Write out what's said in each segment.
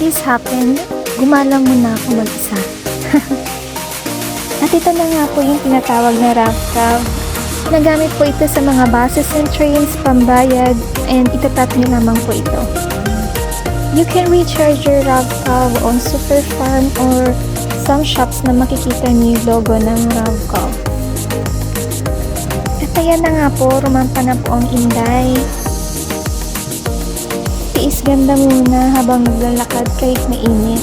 this happened, gumala muna ako mag-isa. At ito na nga po yung tinatawag na RAV-CAV. Nagamit po ito sa mga buses and trains, pambayad, and itatap nyo lamang po ito. You can recharge your RAV-CAV on Super Farm or some shops na makikita niyo yung logo ng RAV-CAV. At ayan na nga po, rumampa na po ang Inday. Tiis ganda muna habang naglalakad kahit mainit.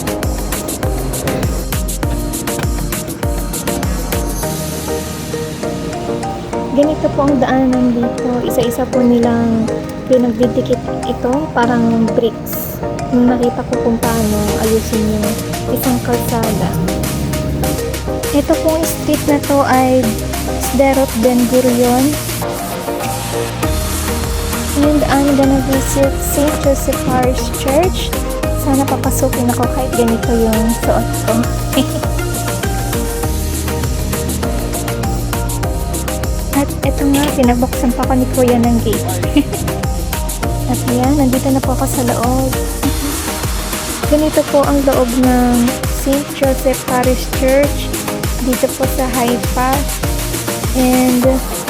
Ganito po ang daanan dito. Isa-isa po nilang pinagdidikit ito, parang bricks. Nung nakita ko kung paano ayusin yung isang kalsada. Ito pong street na to ay Sderot Ben Gurion. And I'm gonna visit St. Joseph Parish Church. Sana papasukin ako kahit ganito yung suot ko. At eto nga, pinabuksan pa ko ni Kuya ng gate. At yan, nandito na po ako sa loob. Ganito po ang loob ng St. Joseph Parish Church. Dito po sa Haifa. And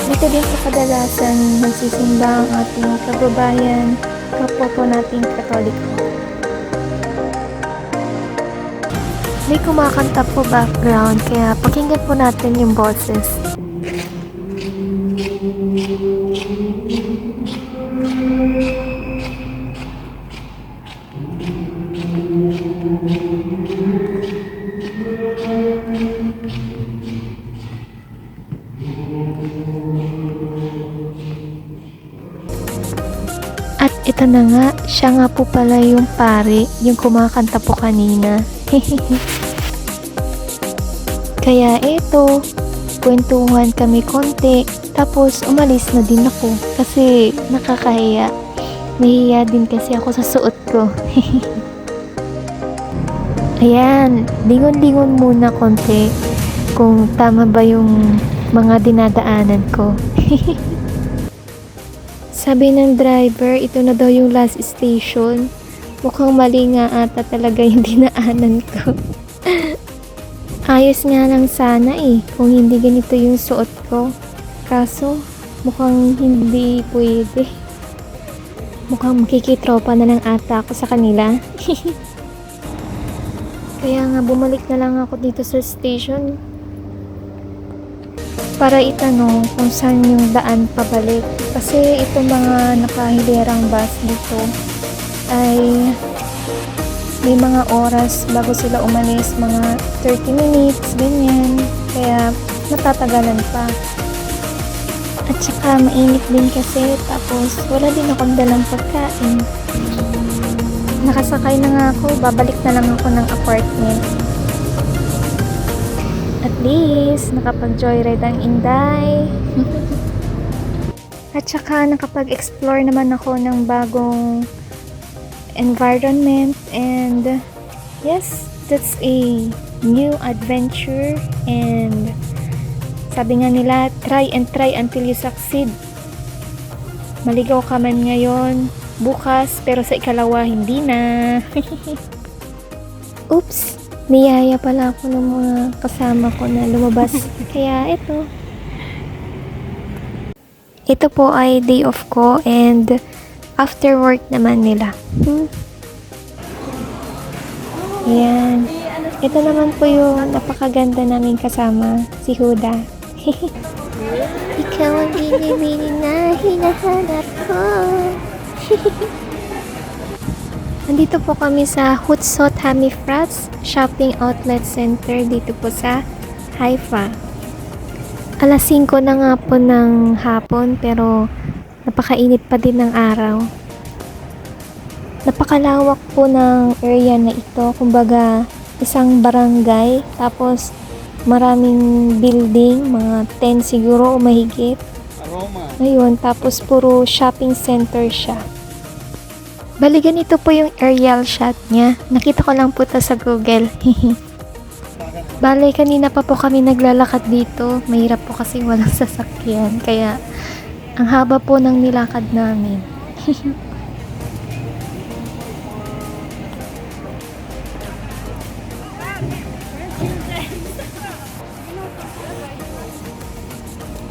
dito din po kadalasan nagsisimba ang ating kababayan, kapwa po nating Katoliko. May kumakanta po background, kaya pakinggan po natin yung boses. At ito na nga, siya nga po pala yung pare, yung kumakanta po kanina. Kaya ito, kwentuhan kami konti, tapos umalis na din ako kasi nakakahiya. Nahiya din kasi ako sa suot ko. Ayan, lingon-lingon muna konti kung tama ba yung mga dinadaanan ko. Sabi ng driver, ito na daw yung last station. Mukhang mali nga ata talaga yung dinaanan ko. Ayos nga lang sana kung hindi ganito yung suot ko. Kaso, mukhang hindi pwede. Mukhang makikitropa na lang ata ako sa kanila. Kaya nga bumalik na lang ako dito sa station para itanong kung saan yung daan pabalik. Kasi itong mga nakahilerang bus dito ay may mga oras bago sila umalis, mga 30 minutes, ganyan. Kaya natatagalan pa. At saka mainit din kasi, tapos wala din akong dalang pagkain. Nakasakay na nga ako, babalik na lang ako ng apartment. At least, nakapag-joyride ang Inday. At saka nakapag-explore naman ako ng bagong environment. And yes, that's a new adventure. And sabi nga nila, try and try until you succeed. Maligaw ka man ngayon, bukas, pero sa ikalawa, hindi na. Oops! Niyaya pala ako ng mga kasama ko na lumabas. Kaya ito. Ito po ay day off ko and after work naman nila. Yan. Ito naman po yung napakaganda naming kasama, si Huda. Ikaw ang binibini na hinahanap ko. Nandito po kami sa Hutzot Hamifrats Shopping Outlet Center dito po sa Haifa. Alas 5 na nga po ng hapon pero napakainit pa din ng araw. Napakalawak po ng area na ito, kumbaga isang barangay, tapos maraming building, mga 10 siguro o mahigit. Ayun, tapos puro shopping center siya. Bali, ganito po yung aerial shot niya. Nakita ko lang po ito sa Google. Bali, kanina pa po kami naglalakad dito. Mahirap po kasi walang sasakyan. Kaya, ang haba po ng nilakad namin.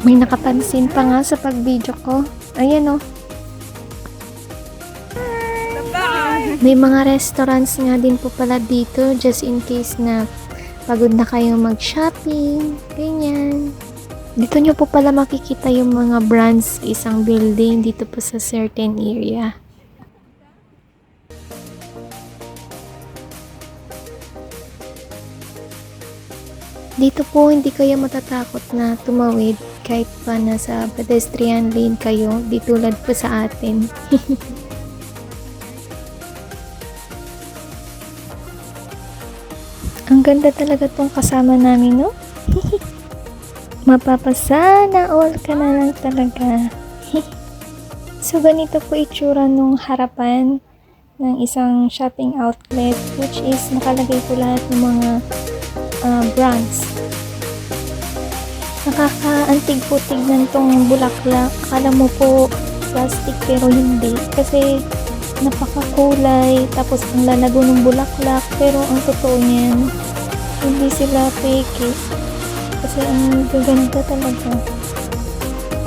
May nakapansin pa nga sa pag-video ko. Ayan, oh. May mga restaurants nga din po pala dito just in case na pagod na kayong mag-shopping. Ganyan. Dito nyo po pala makikita yung mga brands sa isang building dito po sa certain area. Dito po hindi kayo matatakot na tumawid kahit pa nasa pedestrian lane kayo, di tulad po sa atin. Ang ganda talaga tong kasama namin, no? Mapapasana all ka na lang talaga. So, ganito po itsura nung harapan ng isang shopping outlet, which is nakalagay po lahat ng mga brands. Nakakaantig po tignan tong bulaklak. Akala mo po plastic pero hindi. Kasi napakakulay. Tapos ang lalago ng bulaklak. Pero ang totoo niyan, hindi sila fake eh. Kasi ang gaganda talaga.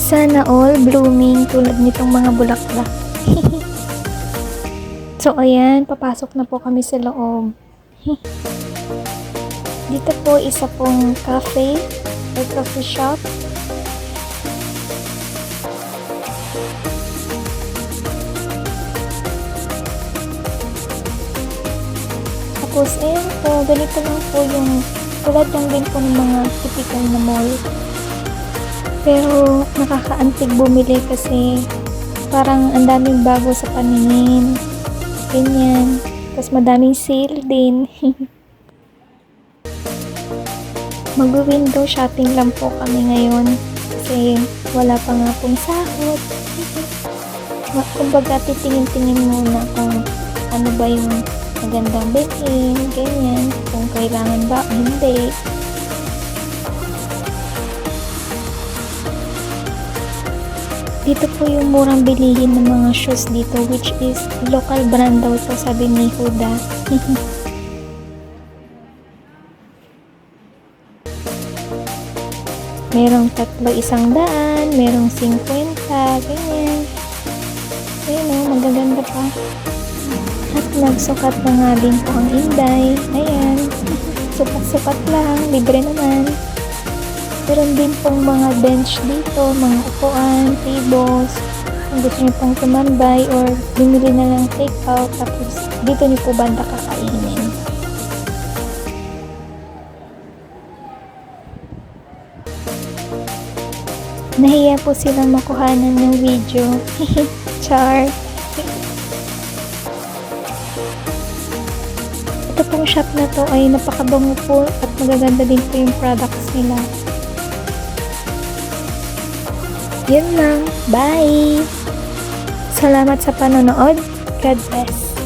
Sana all blooming tulad nitong mga bulaklak. So ayan, papasok na po kami sa loob. Dito po isa pong cafe or coffee shop. Tapos ayan po, ganito lang po yung tulad lang din po ng mga typical na mall. Pero nakakaantig bumili kasi parang ang daming bago sa paningin. Ganyan. Tapos madaming sale din. Mag-window shopping lang po kami ngayon kasi wala pa nga pong sahod. Kumbaga titingin-tingin muna kung ano ba yung magandang bilhin, ganyan, kung kailangan ba o hindi. Dito po yung murang bilihin ng mga shoes dito, which is local brand daw to, sabi ni Huda. Merong 300, merong 50, ganyan. Ayun o, magaganda pa. At nagsukat na nga din po ang Inday. Ayan. Sukat-sukat lang. Libre naman. Meron din pong mga bench dito. Mga upuan, tables. Kung gusto nyo pong tumambay or bumili na lang take out. Tapos dito nyo po banda kakainin. Nahiya po silang makuhanan ng video. Char. Ito pong shop na to ay napakabango po at magaganda din po yung products nila. Yun lang. Bye! Salamat sa panonood. God bless.